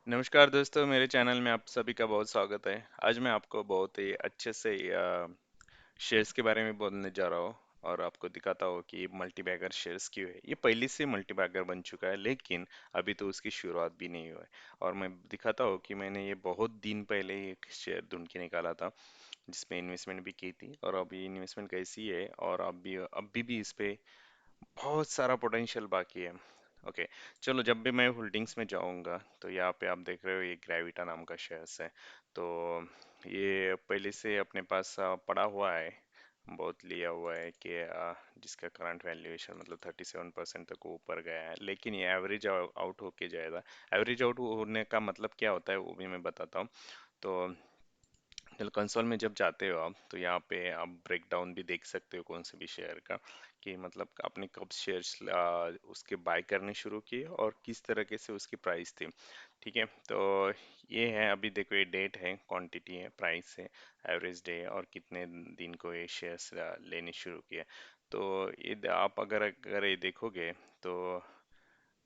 नमस्कार दोस्तों, मेरे चैनल में आप सभी का बहुत स्वागत है। आज मैं आपको बहुत ही अच्छे से शेयर्स के बारे में बोलने जा रहा हूँ और आपको दिखाता हूँ कि मल्टी बैगर शेयर्स क्यों है। ये पहले से मल्टी बैगर बन चुका है, लेकिन अभी तो उसकी शुरुआत भी नहीं हुआ है। और मैं दिखाता हूँ कि मैंने ये बहुत दिन पहले एक शेयर ढूंढ के निकाला था, जिसमें इन्वेस्टमेंट भी की थी। और अभी इन्वेस्टमेंट कैसी है, और अभी भी इस पे बहुत सारा पोटेंशियल बाकी है। ओके, चलो, जब भी मैं होल्डिंग्स में जाऊंगा तो यहाँ पे आप देख रहे हो ये ग्रेविटा नाम का शेयर्स है। तो ये पहले से अपने पास पड़ा हुआ है, बहुत लिया हुआ है कि जिसका करंट वैल्यूएशन मतलब 37% तक ऊपर गया है, लेकिन ये एवरेज आउट होके जाएगा। एवरेज आउट होने का मतलब क्या होता है वो भी मैं बताता हूँ। तो चलो, कंसोल में जब जाते हो आप तो यहाँ पे आप ब्रेक डाउन भी देख सकते हो कौन से भी शेयर का, कि मतलब आपने कब शेयर्स उसके बाय करने शुरू किए और किस तरीके से उसकी प्राइस थी। ठीक है, तो ये है, अभी देखो ये डेट है, क्वांटिटी है, प्राइस है, एवरेज डे और कितने दिन को ये शेयर्स लेने शुरू किए। तो आप अगर अगर ये देखोगे तो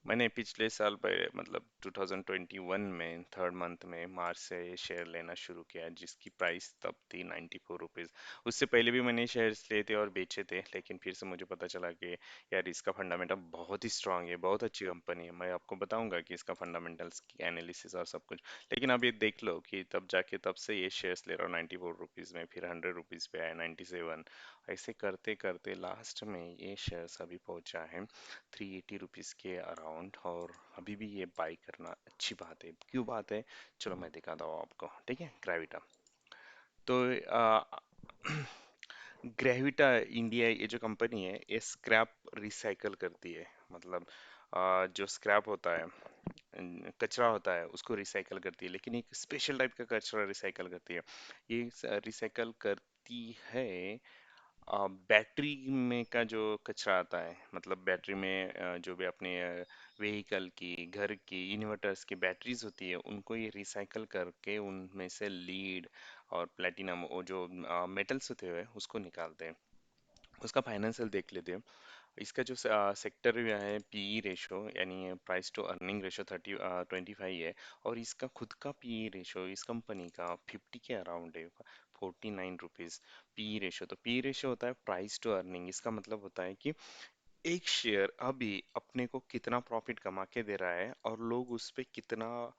मैंने पिछले साल पर मतलब 2021 में थर्ड मंथ में मार्च से ये शेयर लेना शुरू किया, जिसकी प्राइस तब थी 94 रुपीज़। उससे पहले भी मैंने शेयर्स लिए थे और बेचे थे, लेकिन फिर से मुझे पता चला कि यार इसका फंडामेंटल बहुत ही स्ट्रांग है, बहुत अच्छी कंपनी है। मैं आपको बताऊंगा कि इसका फंडामेंटल्स की एनालिसिस और सब कुछ। लेकिन अब ये देख लो कि तब जाके तब से ये शेयर्स ले रहा हूँ 94 रुपीज़ में, फिर 100 रुपीज़ पे आया, 97। ऐसे करते करते लास्ट में ये शेयर्स अभी पहुंचा है 380 रुपीज़ के अराउंड। और अभी भी ये बाई करना अच्छी बात है। क्यों बात है, चलो मैं दिखाता हूँ आपको। ठीक है, ग्रेविटा। तो ग्रेविटा इंडिया, ये जो कंपनी है, ये स्क्रैप रिसाइकल करती है। मतलब जो स्क्रैप होता है, कचरा होता है, उसको रिसाइकल करती है, लेकिन एक स्पेशल टाइप का कचरा रिसाइकल करती है। ये रिसाइकल करती है बैटरी में का जो कचरा आता है, मतलब बैटरी में जो भी अपने व्हीकल की, घर की, इन्वर्टर्स की बैटरीज होती है, उनको ये रिसाइकल करके उनमें से लीड और प्लेटिनम, वो जो मेटल्स होते हैं, उसको निकालते हैं। उसका फाइनेंशियल देख लेते हैं। इसका जो सेक्टर है, पीई रेशो यानी प्राइस टू अर्निंग रेशो 25 है। और इसका खुद का पीई रेशो इस कंपनी का 50 के अराउंड है, 49 रुपीज पीई रेशो। तो पीई रेशो होता है प्राइस टू अर्निंग। इसका मतलब होता है कि एक शेयर अभी अपने को कितना प्रॉफिट कमा के दे रहा है और लोग उस पे कितना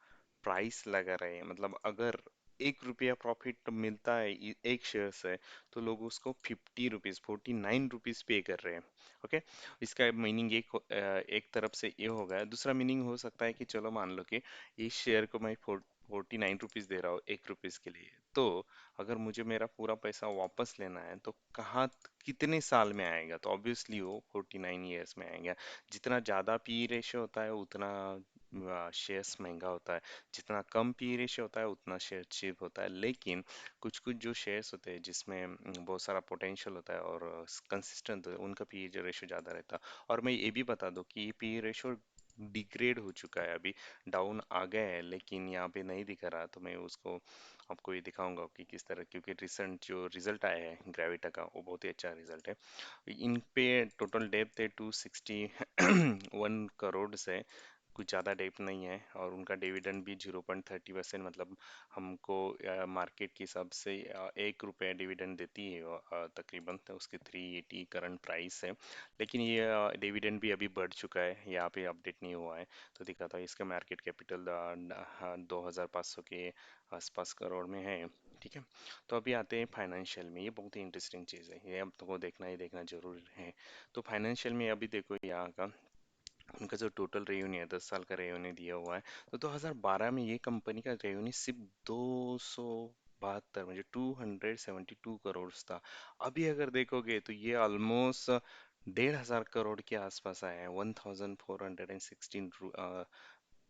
प्राइस लगा रहे हैं। मतलब अगर 1 रुपया प्रॉफिट मिलता है एक शेयर से, तो लोग उसको 50 रुपीज, 49 रुपीज पे कर रहे हैं। ओके, इसका मीनिंग एक तरफ से ये होगा। दूसरा मीनिंग हो सकता है कि चलो मान लो कि इस शेयर को मैं 49 रुपीज दे रहा हूँ 1 रुपीज के लिए। तो अगर मुझे मेरा पूरा पैसा वापस लेना है तो कहाँ, कितने साल में आएगा? तो ऑब्वियसली वो 49 ईयर्स में आएगा। जितना ज़्यादा पी रेशियो होता है उतना शेयर्स महंगा होता है, जितना कम पी रेशियो होता है उतना शेयर चीप होता है। लेकिन कुछ कुछ जो शेयर्स होते हैं जिसमें बहुत सारा पोटेंशियल होता है और कंसिस्टेंट होता है, उनका पी रेशियो ज़्यादा रहता है। और मैं ये भी बता दूं कि ये पी रेशियो डिग्रेड हो चुका है, अभी डाउन आ गया है, लेकिन यहाँ पे नहीं दिख रहा। तो मैं उसको आपको ये दिखाऊंगा कि किस तरह, क्योंकि रिसेंट जो रिजल्ट आया है ग्रेविटा का वो बहुत ही अच्छा रिजल्ट है। इन पे टोटल डेप्थ है 261 करोड़ से, कुछ ज़्यादा डेप्थ नहीं है। और उनका डिविडेंड भी 0.30%, मतलब हमको मार्केट के हिसाब से 1 रुपया डिविडेंड देती है वो, तकरीबन। तो उसकी 380 करंट प्राइस है। लेकिन ये डिविडेंड भी अभी बढ़ चुका है, यहाँ पे अपडेट नहीं हुआ है। तो दिखाता है, इसका मार्केट कैपिटल 2500 के आसपास करोड़ में है। ठीक है, तो अभी आते हैं फाइनेंशियल में। ये बहुत ही इंटरेस्टिंग चीज़ है, ये अब तुमको देखना ही देखना जरूर है। तो फाइनेंशियल में अभी देखो यहाँ का, उनका जो टोटल रेवेन्यू है, 10 साल का रेवेन्यू दिया हुआ है। तो 2012 में ये कंपनी का रेवेन्यू सिर्फ 272, मुझे 272 करोड़ था। अभी अगर देखोगे तो ये ऑलमोस्ट 1500 करोड़ के आसपास आया है, 1416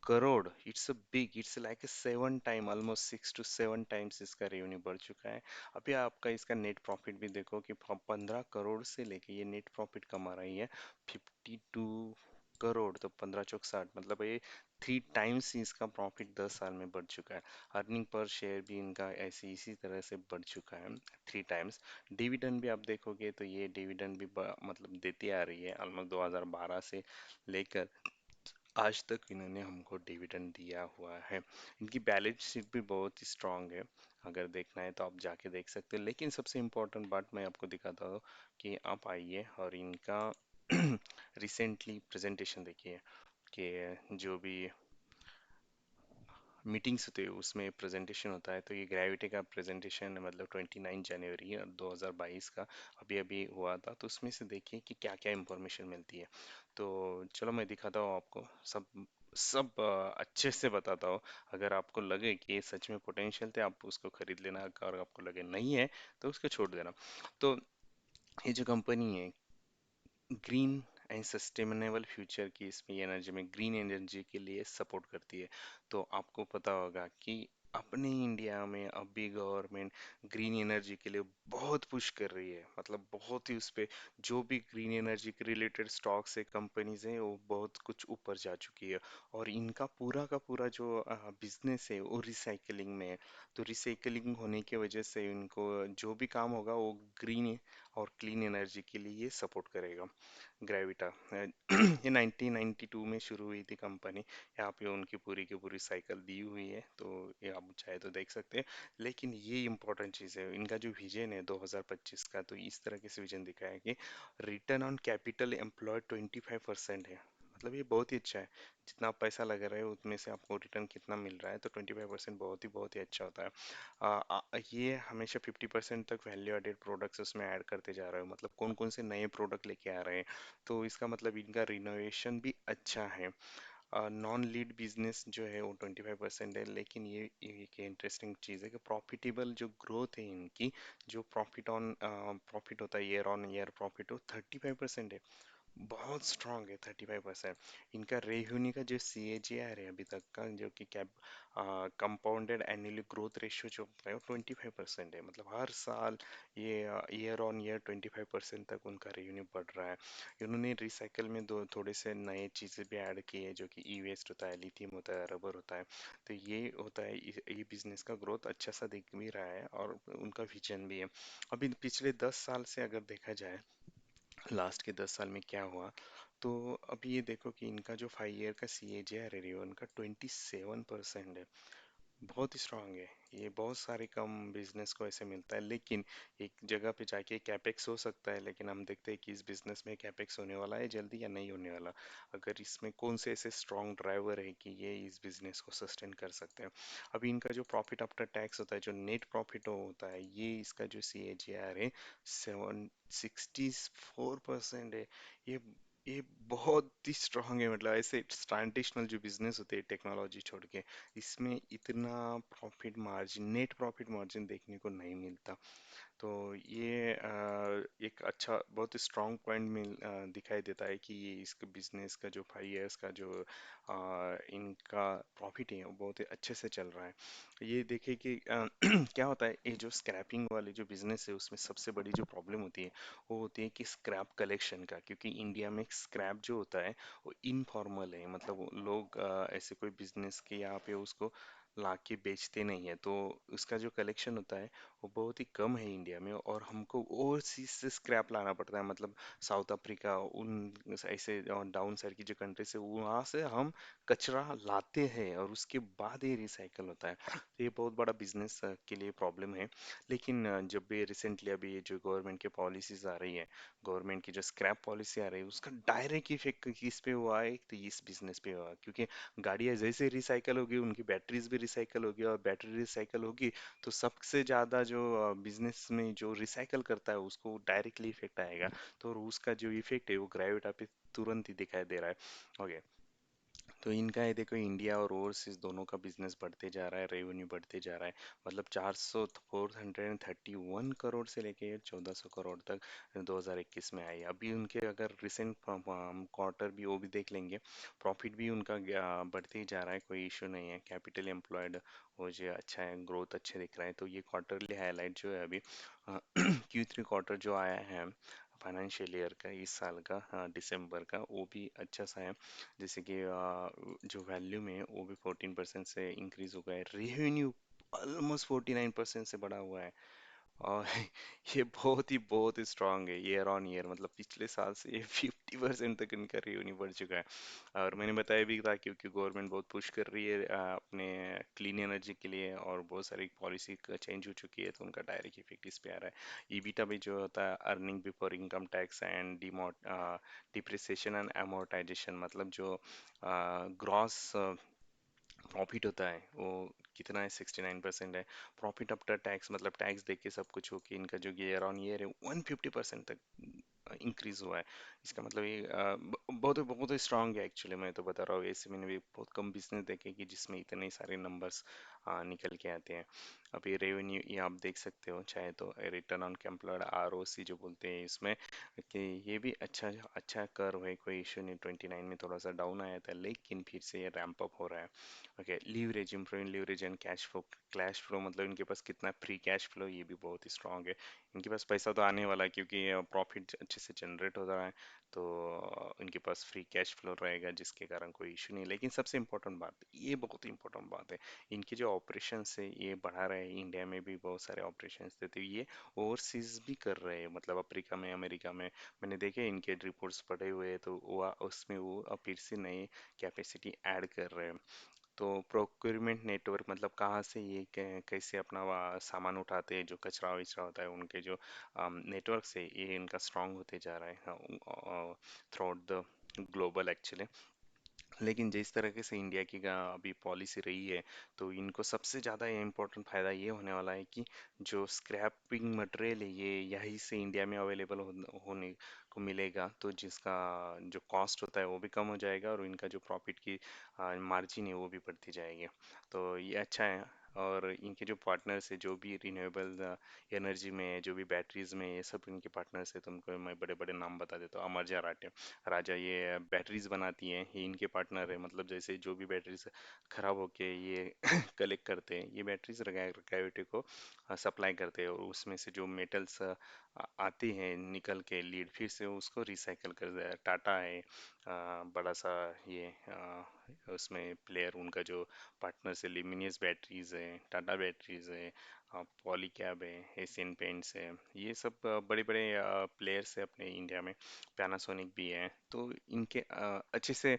crore. It's a big, it's like a 7 time, almost 6 to 7 times इसका रेवेन्यू बढ़ चुका है। अभी आपका इसका नेट प्रॉफिट भी देखो कि 15 करोड़ से लेके ये नेट प्रॉफिट कमा रही है 52 करोड़। तो 15 चौक 60, मतलब ये 3 टाइम्स इसका प्रॉफिट 10 साल में बढ़ चुका है। अर्निंग पर शेयर भी इनका ऐसे इसी तरह से बढ़ चुका है 3 टाइम्स। डिविडेंड भी आप देखोगे तो ये डिविडेंड भी मतलब देती आ रही है, ऑलमोस्ट 2012 से लेकर आज तक इन्होंने हमको डिविडेंड दिया हुआ है। इनकी बैलेंस शीट भी बहुत ही स्ट्रांग है। अगर देखना है तो आप जाके देख सकते हैं, लेकिन सबसे इम्पोर्टेंट बात मैं आपको दिखाता हूँ कि आप आइए और इनका रिसेंटली प्रेजेंटेशन देखिए कि जो भी मीटिंग्स होते हैं उसमें प्रेजेंटेशन होता है। तो ये ग्रेविटी का प्रेजेंटेशन मतलब 29 जनवरी 2022 का अभी अभी हुआ था। तो उसमें से देखिए कि क्या क्या इंफॉर्मेशन मिलती है। तो चलो मैं दिखाता हूँ आपको सब सब अच्छे से बताता हूँ। अगर आपको लगे कि ये सच में पोटेंशियल थे आप उसको खरीद लेना, अगर आपको लगे नहीं है तो उसको छोड़ देना। तो ये जो कंपनी है ग्रीन एंड सस्टेनेबल फ्यूचर की इसमें एनर्जी में ग्रीन एनर्जी के लिए सपोर्ट करती है। तो आपको पता होगा कि अपने इंडिया में अभी गवर्नमेंट ग्रीन एनर्जी के लिए बहुत पुश कर रही है, मतलब बहुत ही उस पे जो भी ग्रीन एनर्जी के रिलेटेड स्टॉक्स है कंपनीज हैं वो बहुत कुछ ऊपर जा चुकी है। और इनका पूरा का पूरा जो बिजनेस है वो रिसाइकलिंग में है। तो रिसाइकलिंग होने की वजह से इनको जो भी काम होगा वो ग्रीन और क्लीन एनर्जी के लिए ये सपोर्ट करेगा। ग्रेविटा ये 1992 में शुरू हुई थी कंपनी। यहाँ पे उनकी पूरी की पूरी साइकिल दी हुई है, तो ये आप चाहे तो देख सकते हैं। लेकिन ये इंपॉर्टेंट चीज़ है, इनका जो विजन है 2025 का, तो इस तरह के से विजन दिखा है कि रिटर्न ऑन कैपिटल एम्प्लॉयड 25% है। मतलब ये बहुत ही अच्छा है। जितना आप पैसा लगा रहे हो उसमें से आपको रिटर्न कितना मिल रहा है, तो 25% बहुत ही अच्छा होता है। ये हमेशा 50% तक वैल्यू एडेड प्रोडक्ट्स उसमें ऐड करते जा रहे हो, मतलब कौन कौन से नए प्रोडक्ट लेके आ रहे हैं। तो इसका मतलब इनका रिनोवेशन भी अच्छा है। नॉन लीड बिजनेस जो है वो 25% है। लेकिन ये एक इंटरेस्टिंग चीज़ है कि प्रॉफिटेबल जो ग्रोथ है इनकी, जो प्रॉफिट होता है ईयर ऑन ईयर प्रॉफिट, वो 35% है। बहुत स्ट्रांग है 35%। इनका रेवेन्यू का जो सी ए जी आर है अभी तक का, जो कि cap compounded annually growth ratio जो है वो 25% है। मतलब हर साल ये ईयर ऑन ईयर 25% तक उनका रेवेन्यू बढ़ रहा है। इन्होंने रिसाइकल में दो थोड़े से नए चीज़ें भी ऐड की है, जो कि ई वेस्ट होता है, लिथियम होता है, रबर होता है। तो ये होता है, ये बिजनेस का ग्रोथ अच्छा सा दिख भी रहा है और उनका विजन भी है। अभी पिछले 10 साल से अगर देखा जाए, लास्ट के 10 साल में क्या हुआ, तो अभी ये देखो कि इनका जो 5 ईयर का सी ए जी आर है उनका 27% है। बहुत ही स्ट्रांग है। ये बहुत सारे कम बिजनेस को ऐसे मिलता है। लेकिन एक जगह पे जाके कैपेक्स हो सकता है, लेकिन हम देखते हैं कि इस बिजनेस में कैपेक्स होने वाला है जल्दी या नहीं होने वाला। अगर इसमें कौन से ऐसे स्ट्रांग ड्राइवर है कि ये इस बिजनेस को सस्टेन कर सकते हैं। अभी इनका जो प्रॉफिट आफ्टर टैक्स होता है, जो नेट प्रॉफिट होता है, ये इसका जो सी ए जी आर है 764% है। ये ये बहुत ही स्ट्रांग है। मतलब ऐसे ट्रांडिशनल जो बिजनेस होते हैं टेक्नोलॉजी छोड़ के, इसमें इतना profit margin, net profit margin देखने को नहीं मिलता। तो ये एक अच्छा बहुत स्ट्रॉन्ग पॉइंट दिखाई देता है कि ये इसके बिजनेस का जो 5 इयर्स का जो इनका प्रॉफिट है वो बहुत ही अच्छे से चल रहा है। ये देखिए कि क्या होता है, ये जो स्क्रैपिंग वाले जो बिजनेस है उसमें सबसे बड़ी जो प्रॉब्लम होती है वो होती है कि स्क्रैप कलेक्शन का। क्योंकि इंडिया में स्क्रैप जो होता है वो इनफॉर्मल है, मतलब वो लोग ऐसे कोई बिजनेस के यहाँ पे उसको ला के बेचते नहीं है। तो उसका जो कलेक्शन होता है वो बहुत ही कम है इंडिया में, और हमको ओवरसीज से स्क्रैप लाना पड़ता है। मतलब साउथ अफ्रीका, उन ऐसे डाउन साइड की जो कंट्री से वहाँ से हम कचरा लाते हैं और उसके बाद ये रिसाइकल होता है। तो ये बहुत बड़ा बिजनेस के लिए प्रॉब्लम है। लेकिन जब भी रिसेंटली अभी ये जो गवर्नमेंट की पॉलिसीज आ रही है, गवर्नमेंट की जो स्क्रैप पॉलिसी आ रही है, उसका डायरेक्ट इफेक्ट किस पे हुआ है, तो इस बिजनेस पे हुआ है। क्योंकि गाड़ियां जैसे रिसाइकल होगी उनकी बैटरीज भी रिसाइकल होगी, और बैटरी रिसाइकल होगी तो सबसे ज़्यादा जो बिजनेस में जो रिसाइकल करता है उसको डायरेक्टली इफेक्ट आएगा। तो उसका जो इफेक्ट है वो ग्रेविटा पे तुरंत ही दिखाई दे रहा है। ओके। तो इनका ये देखो, इंडिया और ओवरसीज दोनों का बिजनेस बढ़ते जा रहा है, रेवेन्यू बढ़ते जा रहा है। मतलब 431 करोड़ से लेके 1400 करोड़ तक 2021 में आई। अभी उनके अगर रिसेंट क्वार्टर भी वो भी देख लेंगे, प्रॉफिट भी उनका बढ़ते ही जा रहा है, कोई इशू नहीं है। कैपिटल एम्प्लॉयड वो जो अच्छा है, ग्रोथ अच्छे दिख रहा है। तो ये क्वार्टरली हाईलाइट जो है अभी Q3 क्वार्टर जो आया है फाइनेंशियल ईयर का, इस साल का दिसंबर का, वो भी अच्छा सा है। जैसे कि जो वैल्यू में है वो भी 14% से इंक्रीज हो गया है। रेवेन्यू ऑलमोस्ट 49% से बढ़ा हुआ है। और बहुत ही स्ट्रांग है ईयर ऑन ईयर, मतलब पिछले साल से ये 50% तक इनका रेवेन्यू बढ़ चुका है। और मैंने बताया भी था क्योंकि गवर्नमेंट बहुत पुश कर रही है अपने क्लीन एनर्जी के लिए, और बहुत सारी पॉलिसी चेंज हो चुकी है, तो उनका डायरेक्ट इफेक्ट इस पे आ रहा है। ईबीटा भी जो होता है, earning before income tax and depreciation and amortization, मतलब जो ग्रॉस प्रॉफिट होता है वो कितना है, 69% है। प्रॉफिट आफ्टर टैक्स, मतलब टैक्स दे के सब कुछ होके इनका जो ईयर ऑन ईयर है 150% तक इंक्रीज हुआ है। इसका मतलब ये बहुत बहुत स्ट्रांग है एक्चुअली। मैं तो बता रहा हूँ, ऐसे मैंने भी बहुत कम बिजनेस देखे कि जिसमें इतने सारे नंबर्स निकल के आते हैं। अभी रेवेन्यू ये आप देख सकते हो चाहे तो, रिटर्न ऑन एम्प्लॉयड आरओसी जो बोलते हैं इसमें, कि ये भी अच्छा अच्छा कर्व है, कोई इशू नहीं। 29 में थोड़ा सा डाउन आया था, लेकिन फिर से ये रैंप अप हो रहा है। Okay, leverage, improving leverage and cash flow मतलब इनके पास कितना फ्री कैश फ्लो, ये भी बहुत ही स्ट्रांग है। इनके पास पैसा तो आने वाला है क्योंकि प्रॉफिट अच्छे से जनरेट हो रहा है, तो इनके पास फ्री कैश फ्लो रहेगा, जिसके कारण कोई इशू नहीं। लेकिन सबसे इम्पोर्टेंट बात, ये बहुत इंपॉर्टेंट बात है, इनके जो ऑपरेशंस है ये बढ़ा रहे हैं। इंडिया में भी बहुत सारे ऑपरेशंस थे, तो ये ओवरसीज भी कर रहे हैं, मतलब अफ्रीका में, अमेरिका में। मैंने देखे इनके रिपोर्ट्स पढ़े हुए हैं, तो वो उसमें वो फिर से नए कैपेसिटी ऐड कर रहे हैं। तो प्रोक्योरमेंट नेटवर्क मतलब कहाँ से ये कैसे अपना सामान उठाते हैं, जो कचरा वचरा होता है, उनके जो नेटवर्क से ये इनका स्ट्रांग होते जा रहा है through out the global actually. लेकिन जिस तरीके से इंडिया की अभी पॉलिसी रही है, तो इनको सबसे ज़्यादा इम्पोर्टेंट फायदा ये होने वाला है कि जो स्क्रैपिंग मटेरियल है ये यहीं से इंडिया में अवेलेबल होने को मिलेगा, तो जिसका जो कॉस्ट होता है वो भी कम हो जाएगा, और इनका जो प्रॉफिट की मार्जिन है वो भी बढ़ती जाएगी। तो ये अच्छा है। और इनके जो पार्टनर्स है, जो भी रिन्यूएबल एनर्जी में, जो भी बैटरीज में, ये सब इनके पार्टनर्स है। तो उनको मैं बड़े बड़े नाम बता देता हूँ। अमर राजा, राजा ये बैटरीज बनाती हैं, ये इनके पार्टनर है। मतलब जैसे जो भी बैटरीज खराब होके ये कलेक्ट करते हैं, ये बैटरीज ग्रेविटी को सप्लाई करते हैं, और उसमें से जो मेटल्स आती हैं निकल के लीड, फिर से उसको रिसाइकल कर दिया। टाटा है बड़ा सा ये उसमें प्लेयर, उनका जो पार्टनर से लिमिनियस बैटरीज है, टाटा बैटरीज है, पॉलीकैब है, एशियन पेंट्स है, ये सब बड़े बड़े प्लेयर्स है अपने इंडिया में। पैनासोनिक भी है, तो इनके अच्छे से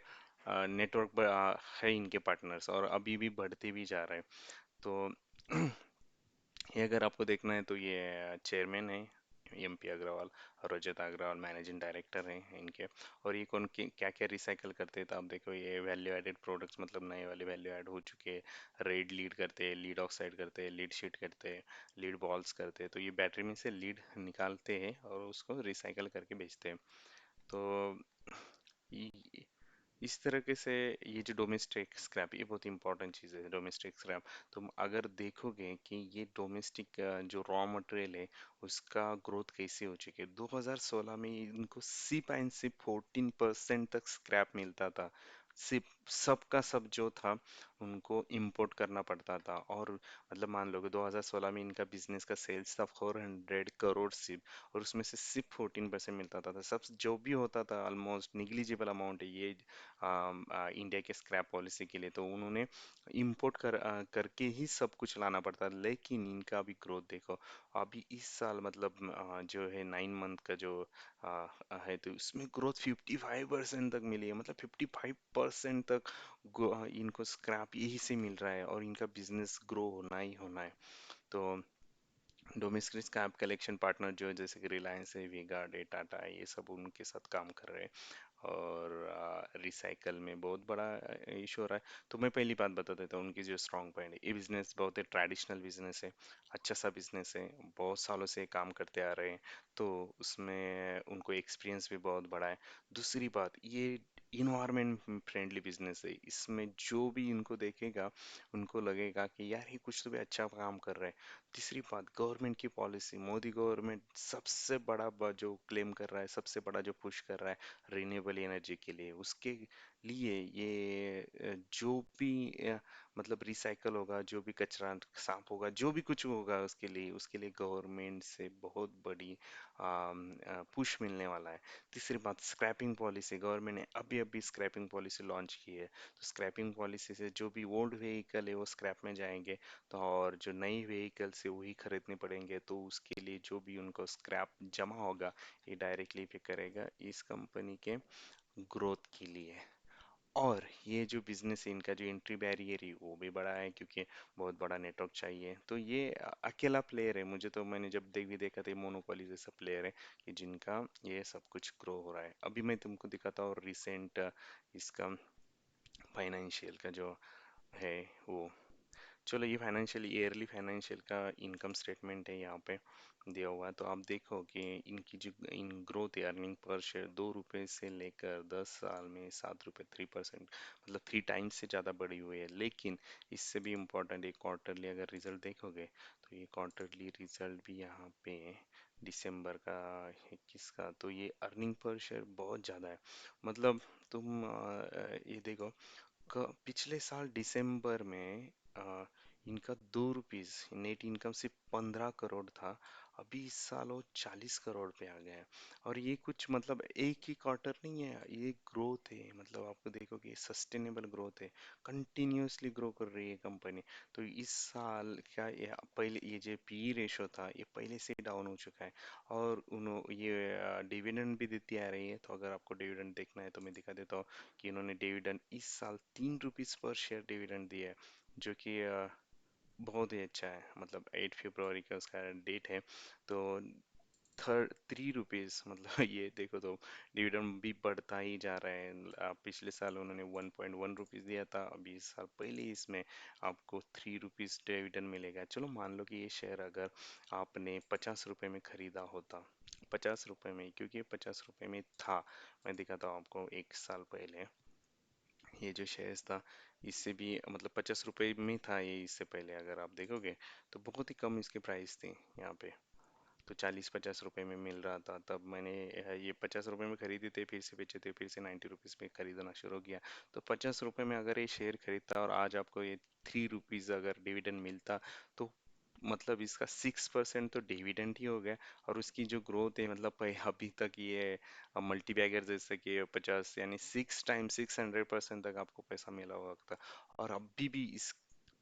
नेटवर्क है इनके पार्टनर्स, और अभी भी बढ़ते भी जा रहे हैं। तो ये अगर आपको देखना है तो ये चेयरमैन है एमपी अग्रवाल, और रजत अग्रवाल मैनेजिंग डायरेक्टर हैं इनके। और ये कौन क्या क्या रिसाइकल करते हैं, तो आप देखो ये वैल्यू एडेड प्रोडक्ट्स, मतलब नए वाले वैल्यू ऐड हो चुके हैं। रेड लीड करते हैं, लीड ऑक्साइड करते हैं, लीड शीट करते हैं, लीड बॉल्स करते हैं। तो ये बैटरी में से लीड निकालते हैं और उसको रिसाइकल करके बेचते हैं। तो ये- इस तरीके से ये जो डोमेस्टिक स्क्रैप, ये बहुत इंपॉर्टेंट चीज़ है। डोमेस्टिक स्क्रैप, तुम अगर देखोगे कि ये डोमेस्टिक जो रॉ मटेरियल है उसका ग्रोथ कैसे हो चुकी है। 2016 में इनको सिर्फ एंड सिर्फ 14% तक स्क्रैप मिलता था। सिर्फ सबका सब जो था उनको इंपोर्ट करना पड़ता था। और मतलब मान लो कि 2016 में इनका बिजनेस का सेल्स था 400 करोड़ सिर्फ, और उसमें से सिर्फ 14% मिलता था। सब जो भी होता था ऑलमोस्ट निग्लिजिबल अमाउंट है ये इंडिया के स्क्रैप पॉलिसी के लिए। तो उन्होंने इंपोर्ट करके ही सब कुछ लाना पड़ता। लेकिन इनका अभी ग्रोथ देखो, अभी इस साल मतलब जो है 9 मंथ का जो है, तो उसमें ग्रोथ 55% तक मिली है। मतलब 55% तक इनको स्क्रैप यही से मिल रहा है, और इनका बिजनेस ग्रो होना ही होना है। तो डोमेस्टिक स्क्रैप कलेक्शन पार्टनर जो है, जैसे कि रिलायंस है, वी-गार्ड है, टाटा है, ये सब उनके साथ काम कर रहे हैं। और रिसाइकल में बहुत बड़ा इशू हो रहा है। तो मैं पहली बात बता देता हूँ उनकी जो स्ट्रॉन्ग पॉइंट है, ये बिजनेस बहुत ही ट्रेडिशनल बिजनेस है, अच्छा सा बिजनेस है, बहुत सालों से काम करते आ रहे हैं, तो उसमें उनको एक्सपीरियंस भी बहुत बड़ा है। दूसरी बात, ये इन्वायरमेंट फ्रेंडली बिजनेस है, इसमें जो भी इनको देखेगा उनको लगेगा कि यार ये कुछ तो भी अच्छा काम कर रहे हैं। तीसरी बात, गवर्नमेंट की पॉलिसी, मोदी गवर्नमेंट सबसे बड़ा जो क्लेम कर रहा है, सबसे बड़ा जो पुश कर रहा है रिन्यूएबल एनर्जी के लिए, उसके लिए ये जो भी मतलब रिसाइकल होगा, जो भी कचरा साफ होगा, जो भी कुछ होगा, उसके लिए गवर्नमेंट से बहुत बड़ी पुश मिलने वाला है। तीसरी बात, स्क्रैपिंग पॉलिसी, गवर्नमेंट ने अभी अभी स्क्रैपिंग पॉलिसी लॉन्च की है। तो स्क्रैपिंग पॉलिसी से जो भी ओल्ड व्हीकल है वो स्क्रैप में जाएंगे, तो और जो नई व्हीकल से वही खरीदने पड़ेंगे, तो उसके लिए जो भी उनको स्क्रैप जमा होगा, ये डायरेक्टली पे करेगा इस कंपनी के ग्रोथ के लिए। और ये जो बिजनेस है, इनका जो एंट्री बैरियर है वो भी बड़ा है, क्योंकि बहुत बड़ा नेटवर्क चाहिए। तो ये अकेला प्लेयर है, मुझे तो मैंने जब भी देखा था, मोनोपोली जैसा प्लेयर है कि जिनका ये सब कुछ ग्रो हो रहा है। अभी मैं तुमको दिखाता हूँ रिसेंट इसका फाइनेंशियल का जो है वो। चलो, ये फाइनेंशियल ईयरली फाइनेंशियल का इनकम स्टेटमेंट है यहाँ पे दिया हुआ है। तो आप देखो कि इनकी जो इन ग्रोथ है, अर्निंग पर शेयर 2 रुपए से लेकर 10 साल में 7 रुपए, 3%, मतलब 3 टाइम्स से ज़्यादा बढ़ी हुई है। लेकिन इससे भी इम्पोर्टेंट, एक क्वार्टरली अगर रिजल्ट देखोगे, तो ये क्वार्टरली रिजल्ट भी यहाँ पे दिसंबर का 21 का, तो ये अर्निंग पर शेयर बहुत ज़्यादा है। मतलब तुम ये देखो, पिछले साल दिसंबर में इनका 2 रुपीज नेट इनकम सिर्फ 15 करोड़ था। अभी इस साल वो 40 करोड़ पे आ गया है। और ये कुछ मतलब एक ही क्वार्टर नहीं है, ये ग्रोथ है। मतलब आपको देखो कि सस्टेनेबल ग्रोथ है, कंटिन्यूअसली ग्रो कर रही है कंपनी। तो इस साल क्या, ये पहले ये जो पी रेशो था, ये पहले से डाउन हो चुका है। और उन्होंने ये डिविडेंड भी देती आ रही है। तो अगर आपको डिविडेंड देखना है तो मैं दिखा देता हूँ कि इन्होंने डिविडेंड इस साल 3 रुपीज पर शेयर डिविडेंड दिया है, जो कि बहुत ही अच्छा है। मतलब 8 फरवरी का उसका डेट है। तो 3 रुपीज, मतलब ये देखो, तो डिविडेंड भी बढ़ता ही जा रहा है। पिछले साल उन्होंने 1.1 रुपीज दिया था, अभी इस साल पहले इसमें आपको 3 रुपीज डिविडेंड मिलेगा। चलो मान लो कि ये शेयर अगर आपने 50 रुपए में खरीदा होता, 50 रुपए में, क्योंकि 50 रुपए में था, मैं दिखाता हूँ आपको, 1 साल पहले ये जो शेयर्स था, इससे भी मतलब 50 रुपए में था ये इससे पहले। अगर आप देखोगे तो बहुत ही कम इसकी प्राइस थी यहाँ पे। तो 40-50 रुपए में मिल रहा था, तब मैंने ये 50 रुपए में खरीदे थे, फिर से बेचे थे, फिर से 90 रुपीज़ में खरीदना शुरू किया। तो 50 रुपए में अगर ये शेयर खरीदता और आज आपको ये 3 रुपीज़ अगर डिविडेंड मिलता, तो मतलब इसका 6% तो डिविडेंड ही हो गया। और उसकी जो ग्रोथ है, मतलब अभी तक ये मल्टी बैगर जैसे कि 50 यानी 6 टाइम 600% तक आपको पैसा मिला हुआ था। और अभी भी इस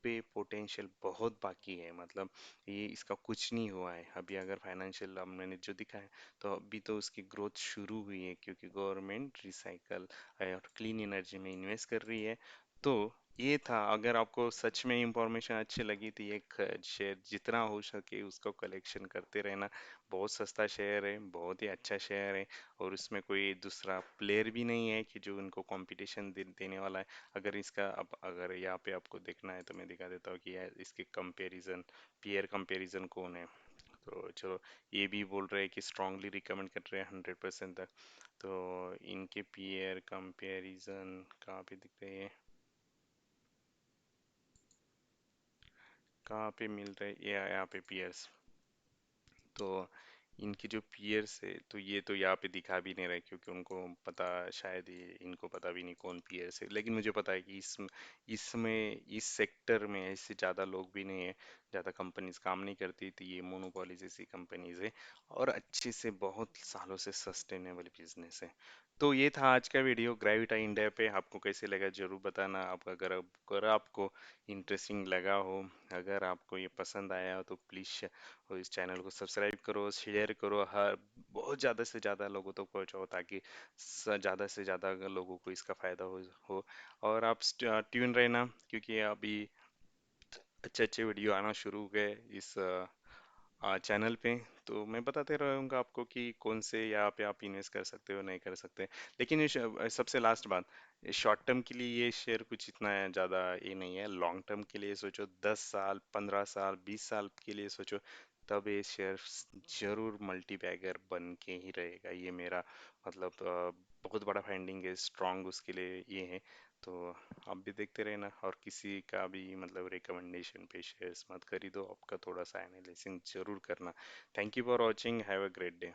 पे पोटेंशियल बहुत बाकी है। मतलब ये इसका कुछ नहीं हुआ है अभी। अगर फाइनेंशियल मैंने जो दिखा है, तो अभी तो उसकी ग्रोथ शुरू हुई है, क्योंकि गवर्नमेंट रिसाइकल और क्लीन एनर्जी में इन्वेस्ट कर रही है। तो ये था। अगर आपको सच में इंफॉर्मेशन अच्छी लगी तो ये शेयर जितना हो सके उसको कलेक्शन करते रहना। बहुत सस्ता शेयर है, बहुत ही अच्छा शेयर है। और उसमें कोई दूसरा प्लेयर भी नहीं है कि जो उनको कंपटीशन देने वाला है। अगर इसका अब अगर यहाँ पे आपको देखना है तो मैं दिखा देता हूँ कि इसके कंपैरिजन, पीयर कंपैरिजन कौन है। तो चलो, ये भी बोल रहे हैं कि स्ट्रांगली रिकमेंड कर रहे हैं 100% तक। तो इनके पीयर कंपैरिजन कहाँ पे दिखते हैं, कहाँ पे मिल रहे हैं, ये यहाँ पे पीयर्स। तो इनके जो पीयर्स है, तो ये तो यहाँ पे दिखा भी नहीं रहे, क्योंकि उनको पता, शायद ये इनको पता भी नहीं कौन पीयर्स है। लेकिन मुझे पता है कि इसमें इस सेक्टर में ऐसे ज़्यादा लोग भी नहीं है, ज़्यादा कंपनीज काम नहीं करती थी। ये मोनोपोली जैसी कंपनीज है, और अच्छे से बहुत सालों से सस्टेनेबल बिजनेस है। तो ये था आज का वीडियो ग्रेविटा इंडिया पे। आपको कैसे लगा जरूर बताना। आप अगर आपको इंटरेस्टिंग लगा हो, अगर आपको ये पसंद आया हो, तो प्लीज़ और इस चैनल को सब्सक्राइब करो, शेयर करो, हर बहुत ज़्यादा से ज़्यादा लोगों तक पहुँचाओ, ताकि ज़्यादा से ज़्यादा लोगों को इसका फ़ायदा हो। और आप ट्यून रहना, क्योंकि अभी अच्छे अच्छे वीडियो आना शुरू हो गए इस चैनल पे। तो मैं बताते रहूँगा आपको कि कौन से यहाँ पे आप इन्वेस्ट कर सकते हो, नहीं कर सकते। लेकिन सबसे लास्ट बात, शॉर्ट टर्म के लिए ये शेयर कुछ इतना ज़्यादा ये नहीं है। लॉन्ग टर्म के लिए सोचो, 10 साल, 15 साल, 20 साल के लिए सोचो, तब ये शेयर जरूर मल्टी बैगर बन के ही रहेगा। ये मेरा मतलब बहुत बड़ा फाइंडिंग है, स्ट्रांग उसके लिए ये है। तो आप भी देखते रहना, और किसी का भी मतलब रिकमेंडेशन पे शेयर्स मत खरीदो, आपका थोड़ा सा एनालिसिस जरूर करना। Thank you for watching, have a great day.